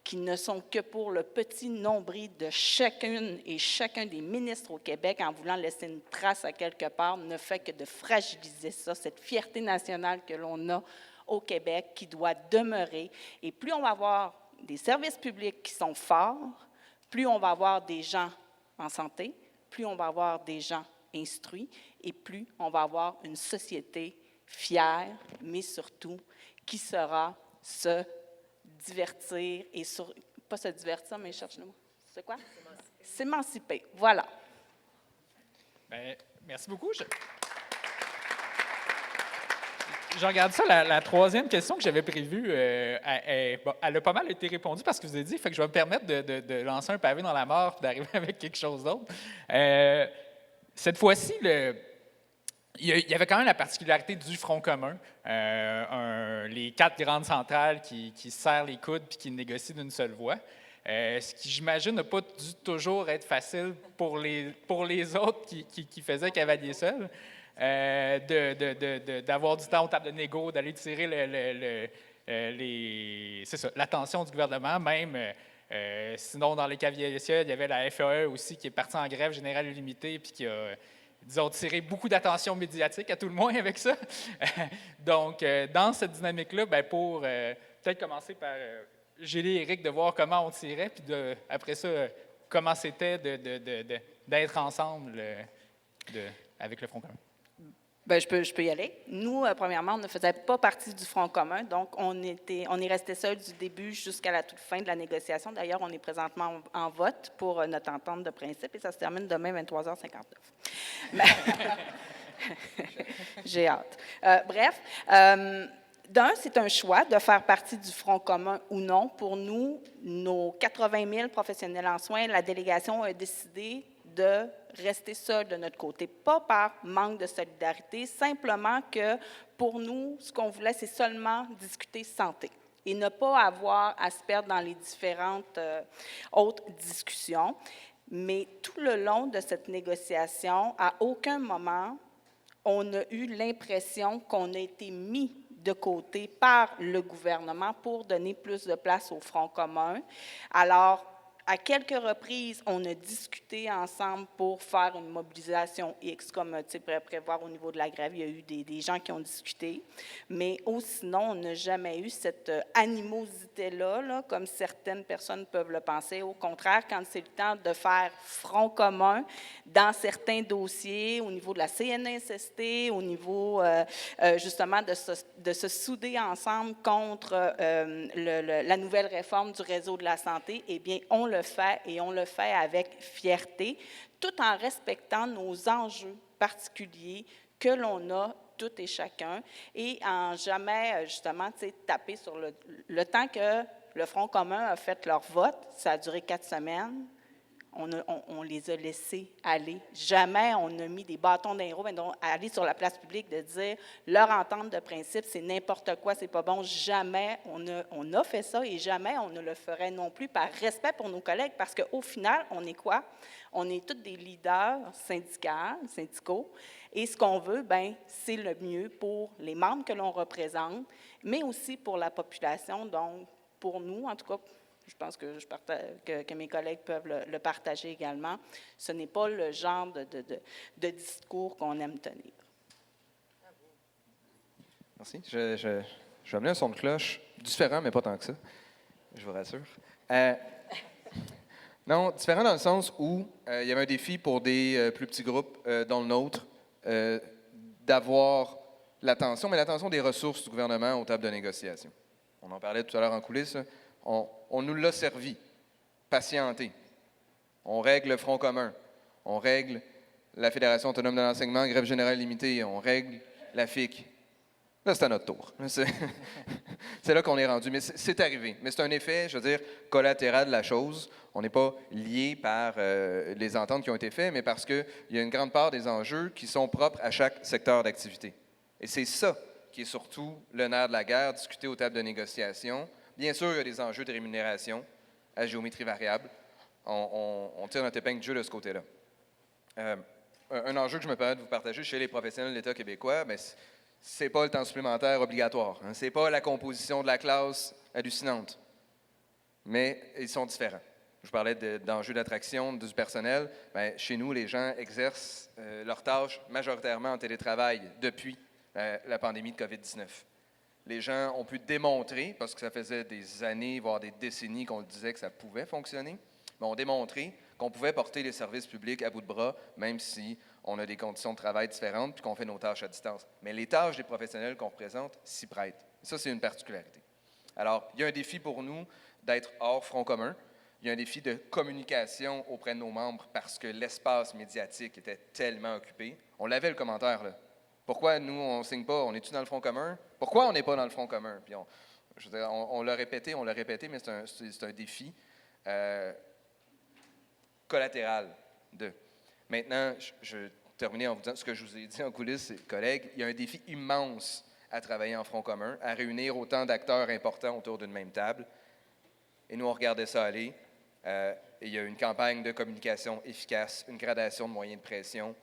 qui ne sont que pour le petit nombril de chacune et chacun des ministres au Québec en voulant laisser une trace à quelque part, ne fait que de fragiliser ça, cette fierté nationale que l'on a au Québec qui doit demeurer. Et plus on va avoir des services publics qui sont forts, plus on va avoir des gens en santé, plus on va avoir des gens instruits et plus on va avoir une société fière, mais surtout qui saura se divertir et pas se divertir, mais cherche le mot. C'est quoi? S'émanciper. Voilà. Bien, merci beaucoup. Je regarde ça, la troisième question que j'avais prévue, elle a pas mal été répondue parce que vous avez dit, fait que je vais me permettre de lancer un pavé dans la mort et d'arriver avec quelque chose d'autre. Cette fois-ci, il y avait quand même la particularité du Front commun, les 4 grandes centrales qui se serrent les coudes puis qui négocient d'une seule voix. Ce qui, j'imagine, n'a pas dû toujours être facile pour les autres qui faisaient cavalier seul, d'avoir du temps aux tables de négo, d'aller tirer l'attention du gouvernement, même. Sinon, dans les cavaliers seuls, il y avait la FAE aussi qui est partie en grève générale illimitée puis qui a, disons, tiré beaucoup d'attention médiatique à tout le moins avec ça. Donc, dans cette dynamique-là, bien, pour peut-être commencer par Julie et Éric de voir comment on tirait, puis après ça, comment c'était d'être ensemble avec le Front commun. Bien, je peux y aller. Nous, premièrement, on ne faisait pas partie du Front commun, donc on est resté seuls du début jusqu'à la toute fin de la négociation. D'ailleurs, on est présentement en vote pour notre entente de principe et ça se termine demain 23h59. J'ai hâte. Bref, d'un, c'est un choix de faire partie du Front commun ou non. Pour nous, nos 80 000 professionnels en soins, la délégation a décidé de rester seul de notre côté, pas par manque de solidarité, simplement que pour nous, ce qu'on voulait, c'est seulement discuter santé et ne pas avoir à se perdre dans les différentes autres discussions. Mais tout le long de cette négociation, à aucun moment, on a eu l'impression qu'on a été mis de côté par le gouvernement pour donner plus de place au Front commun. Alors, à quelques reprises, on a discuté ensemble pour faire une mobilisation X, comme tu sais, prévoir au niveau de la grève. Il y a eu des gens qui ont discuté. Mais sinon, on n'a jamais eu cette animosité-là, comme certaines personnes peuvent le penser. Au contraire, quand c'est le temps de faire front commun dans certains dossiers, au niveau de la CNSST, au niveau justement de se souder ensemble contre la nouvelle réforme du réseau de la santé, eh bien, on le fait et on le fait avec fierté, tout en respectant nos enjeux particuliers que l'on a tout et chacun, et en jamais, justement, taper sur le temps que le Front commun a fait leur vote. Ça a duré 4 semaines. On les a laissés aller. Jamais on a mis des bâtons dans les roues, donc aller sur la place publique de dire leur entente de principe, c'est n'importe quoi, c'est pas bon. Jamais on a fait ça et jamais on ne le ferait non plus par respect pour nos collègues, parce qu'au final, on est quoi? On est tous des leaders syndicaux, et ce qu'on veut, bien, c'est le mieux pour les membres que l'on représente, mais aussi pour la population. Donc, pour nous, en tout cas, je pense que mes collègues peuvent le partager également. Ce n'est pas le genre de discours qu'on aime tenir. Merci. Je vais amener un son de cloche différent, mais pas tant que ça, je vous rassure. Non, différent dans le sens où il y avait un défi pour des plus petits groupes, dont le nôtre, d'avoir l'attention, mais l'attention des ressources du gouvernement aux tables de négociation. On en parlait tout à l'heure en coulisses. On nous l'a servi, patienté. On règle le Front commun, on règle la Fédération autonome de l'enseignement, grève générale limitée, on règle la FIC. Là, c'est à notre tour. C'est là qu'on est rendu. Mais c'est arrivé. Mais c'est un effet, je veux dire, collatéral de la chose. On n'est pas lié par les ententes qui ont été faites, mais parce qu'il y a une grande part des enjeux qui sont propres à chaque secteur d'activité. Et c'est ça qui est surtout le nerf de la guerre, discuter aux tables de négociation. Bien sûr, il y a des enjeux de rémunération à géométrie variable. On tire notre épingle de jeu de ce côté-là. Un enjeu que je me permets de vous partager chez les professionnels de l'État québécois, bien, c'est pas le temps supplémentaire obligatoire. Hein. C'est pas la composition de la classe hallucinante. Mais ils sont différents. Je parlais d'enjeux d'attraction du personnel. Bien, chez nous, les gens exercent leurs tâches majoritairement en télétravail depuis la pandémie de COVID-19. Les gens ont pu démontrer, parce que ça faisait des années, voire des décennies qu'on disait que ça pouvait fonctionner, mais ont démontré qu'on pouvait porter les services publics à bout de bras, même si on a des conditions de travail différentes puis qu'on fait nos tâches à distance. Mais les tâches des professionnels qu'on représente s'y prêtent. Ça, c'est une particularité. Alors, il y a un défi pour nous d'être hors Front commun. Il y a un défi de communication auprès de nos membres parce que l'espace médiatique était tellement occupé. On l'avait le commentaire, là. Pourquoi nous, on ne signe pas? On est-tu dans le Front commun? Pourquoi on n'est pas dans le Front commun? Puis on l'a répété, mais c'est un défi collatéral de. Maintenant, je vais terminer en vous disant ce que je vous ai dit en coulisses, collègues. Il y a un défi immense à travailler en Front commun, à réunir autant d'acteurs importants autour d'une même table. Et nous, on regardait ça aller. Et il y a une campagne de communication efficace, une gradation de moyens de pression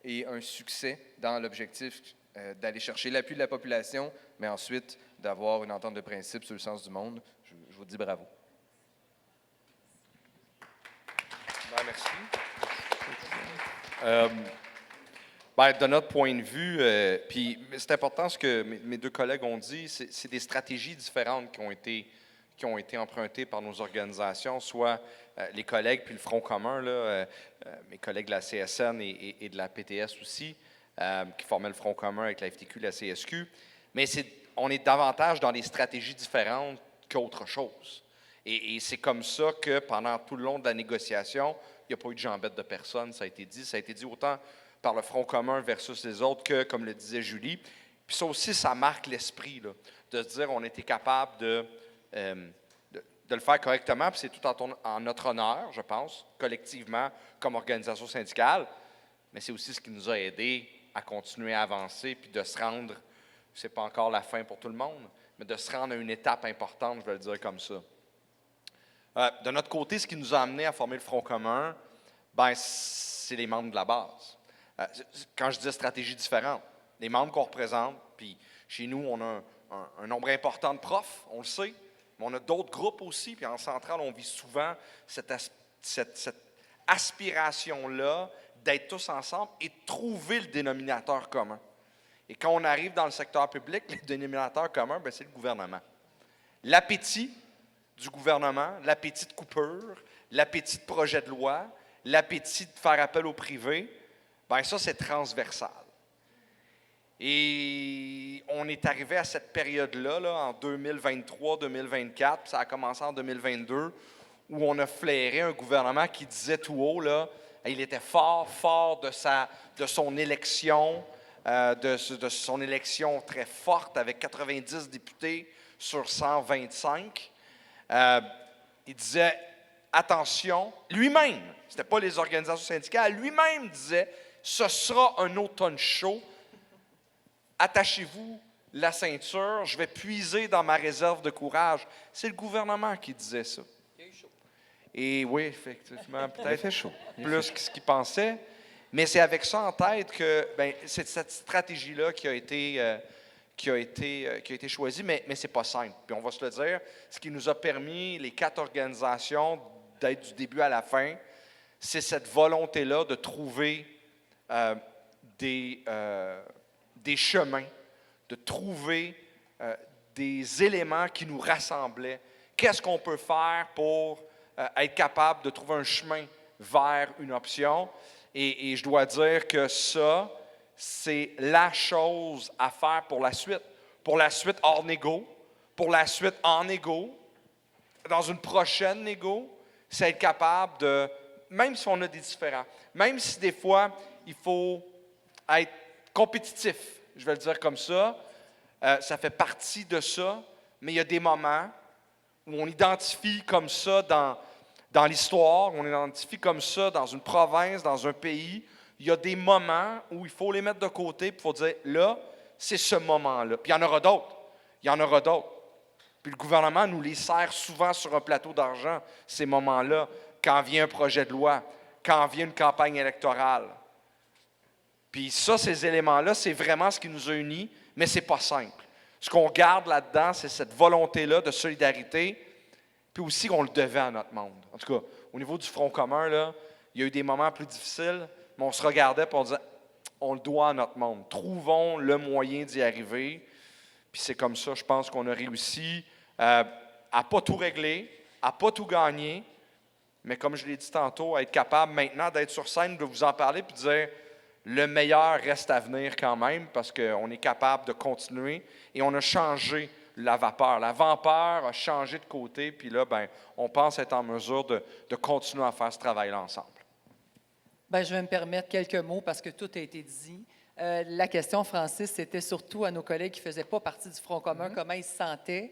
et un succès dans l'objectif d'aller chercher l'appui de la population, mais ensuite d'avoir une entente de principe sur le sens du monde. Je vous dis bravo. Bien, merci. De notre point de vue, puis c'est important ce que mes deux collègues ont dit, c'est des stratégies différentes qui ont été empruntées par nos organisations, soit les collègues puis le Front commun, là, mes collègues de la CSN et de la PTS aussi, qui formaient le Front commun avec la FTQ et la CSQ. Mais on est davantage dans des stratégies différentes qu'autre chose. Et c'est comme ça que pendant tout le long de la négociation, il n'y a pas eu de jambette de personne, ça a été dit. Ça a été dit autant par le Front commun versus les autres que, comme le disait Julie. Puis ça aussi, ça marque l'esprit, là, de se dire on était capable de le faire correctement, puis c'est tout en notre honneur, je pense, collectivement, comme organisation syndicale, mais c'est aussi ce qui nous a aidés à continuer à avancer, puis de se rendre, c'est pas encore la fin pour tout le monde, mais de se rendre à une étape importante, je vais le dire comme ça. De notre côté, ce qui nous a amené à former le Front commun, ben, c'est les membres de la base. Quand je dis stratégie différente, les membres qu'on représente, puis chez nous, on a un nombre important de profs, on le sait, mais on a d'autres groupes aussi, puis en centrale, on vit souvent cette aspiration-là d'être tous ensemble et de trouver le dénominateur commun. Et quand on arrive dans le secteur public, le dénominateur commun, bien, c'est le gouvernement. L'appétit du gouvernement, l'appétit de coupure, l'appétit de projet de loi, l'appétit de faire appel au privé, bien ça, c'est transversal. Et on est arrivé à cette période-là, là, en 2023-2024, puis ça a commencé en 2022, où on a flairé un gouvernement qui disait tout haut, là, il était fort de son élection, de son élection très forte avec 90 députés sur 125. Il disait, attention, lui-même, ce n'était pas les organisations syndicales, lui-même disait, ce sera un automne chaud, attachez-vous la ceinture, je vais puiser dans ma réserve de courage. C'est le gouvernement qui disait ça. Il y a eu chaud. Et oui, effectivement, Il peut-être fait chaud. plus que ce qu'il pensait. Mais c'est avec ça en tête que c'est cette stratégie-là qui a été choisie, mais ce n'est pas simple. Puis on va se le dire, ce qui nous a permis, les 4 organisations, d'être du début à la fin, c'est cette volonté-là de trouver des chemins, de trouver des éléments qui nous rassemblaient. Qu'est-ce qu'on peut faire pour être capable de trouver un chemin vers une option? Et je dois dire que ça, c'est la chose à faire pour la suite. Pour la suite hors négo, pour la suite en négo, dans une prochaine négo, c'est être capable de, même si on a des différends, même si des fois, il faut être compétitif, je vais le dire comme ça, ça fait partie de ça, mais il y a des moments où on identifie comme ça dans l'histoire, on identifie comme ça dans une province, dans un pays, il y a des moments où il faut les mettre de côté, puis il faut dire, là, c'est ce moment-là. Puis il y en aura d'autres. Il y en aura d'autres. Puis le gouvernement nous les sert souvent sur un plateau d'argent, ces moments-là, quand vient un projet de loi, quand vient une campagne électorale. Puis ça, ces éléments-là, c'est vraiment ce qui nous a unis, mais ce n'est pas simple. Ce qu'on garde là-dedans, c'est cette volonté-là de solidarité, puis aussi qu'on le devait à notre monde. En tout cas, au niveau du Front commun, là, il y a eu des moments plus difficiles, mais on se regardait et on disait, on le doit à notre monde. Trouvons le moyen d'y arriver. Puis c'est comme ça, je pense qu'on a réussi à ne pas tout régler, à ne pas tout gagner, mais comme je l'ai dit tantôt, à être capable maintenant d'être sur scène, de vous en parler, puis de dire, le meilleur reste à venir quand même, parce qu'on est capable de continuer, et on a changé la vapeur. La vapeur a changé de côté, puis là, on pense être en mesure de continuer à faire ce travail-là ensemble. Bien, je vais me permettre quelques mots parce que tout a été dit. La question, Francis, c'était surtout à nos collègues qui ne faisaient pas partie du Front commun, comment ils se sentaient.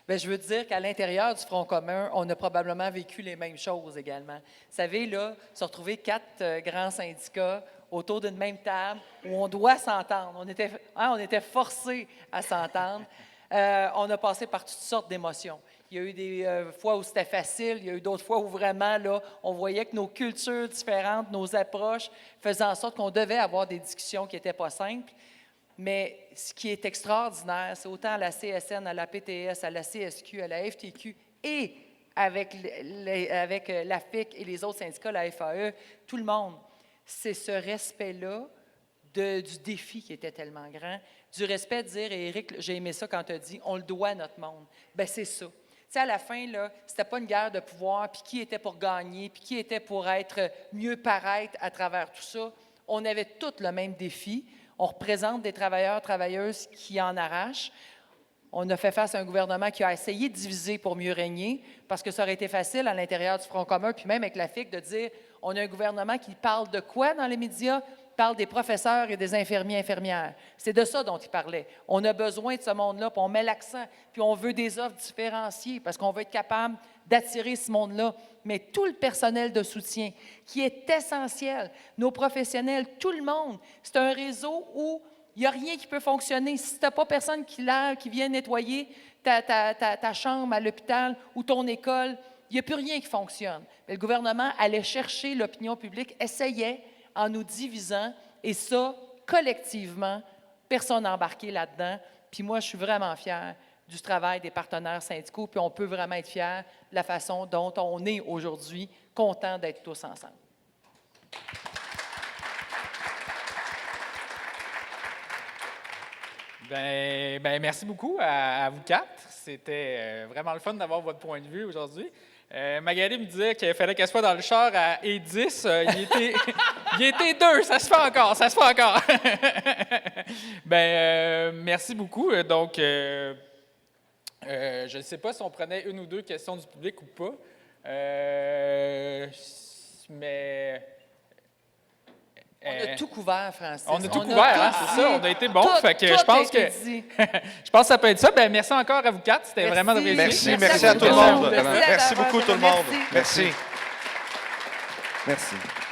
Bien, je veux dire qu'à l'intérieur du Front commun, on a probablement vécu les mêmes choses également. Vous savez, là, se retrouver 4 grands syndicats autour d'une même table où on doit s'entendre. On était forcés à s'entendre. On a passé par toutes sortes d'émotions. Il y a eu des fois où c'était facile, il y a eu d'autres fois où vraiment, là, on voyait que nos cultures différentes, nos approches faisaient en sorte qu'on devait avoir des discussions qui n'étaient pas simples. Mais ce qui est extraordinaire, c'est autant à la CSN, à la PTS, à la CSQ, à la FTQ et avec la FIC et les autres syndicats, la FAE, tout le monde, c'est ce respect-là du défi qui était tellement grand, du respect de dire, et Éric, j'ai aimé ça quand tu as dit, on le doit à notre monde. Bien, c'est ça. Tu sais, à la fin, là, c'était pas une guerre de pouvoir, puis qui était pour gagner, puis qui était pour être mieux paraître à travers tout ça. On avait tous le même défi. On représente des travailleurs, travailleuses qui en arrachent. On a fait face à un gouvernement qui a essayé de diviser pour mieux régner, parce que ça aurait été facile à l'intérieur du Front commun, puis même avec la FIC, de dire, on a un gouvernement qui parle de quoi dans les médias? Parle des professeurs et des infirmiers, infirmières. C'est de ça dont il parlait. On a besoin de ce monde-là, puis on met l'accent, puis on veut des offres différenciées parce qu'on veut être capable d'attirer ce monde-là. Mais tout le personnel de soutien, qui est essentiel, nos professionnels, tout le monde, c'est un réseau où il n'y a rien qui peut fonctionner. Si tu n'as pas personne qui vient nettoyer ta chambre à l'hôpital ou ton école, il n'y a plus rien qui fonctionne. Mais le gouvernement allait chercher l'opinion publique, essayait en nous divisant, et ça, collectivement, personne n'a embarqué là-dedans. Puis moi, je suis vraiment fière du travail des partenaires syndicaux, puis on peut vraiment être fiers de la façon dont on est aujourd'hui, content d'être tous ensemble. Merci beaucoup à vous 4. C'était vraiment le fun d'avoir votre point de vue aujourd'hui. Magali me disait qu'il fallait qu'elle soit dans le char à E10. Il était 2, ça se fait encore. Merci beaucoup. Donc, je ne sais pas si on prenait une ou deux questions du public ou pas, mais On a tout couvert, Francis. On a tout couvert, hein, c'est ça. On a été bon. Fait que je pense que dit. je pense que ça peut être ça. Ben, merci encore à vous quatre. C'était vraiment réussi. Merci à tout le monde. Merci Merci beaucoup tout le monde. Merci. Merci. Merci.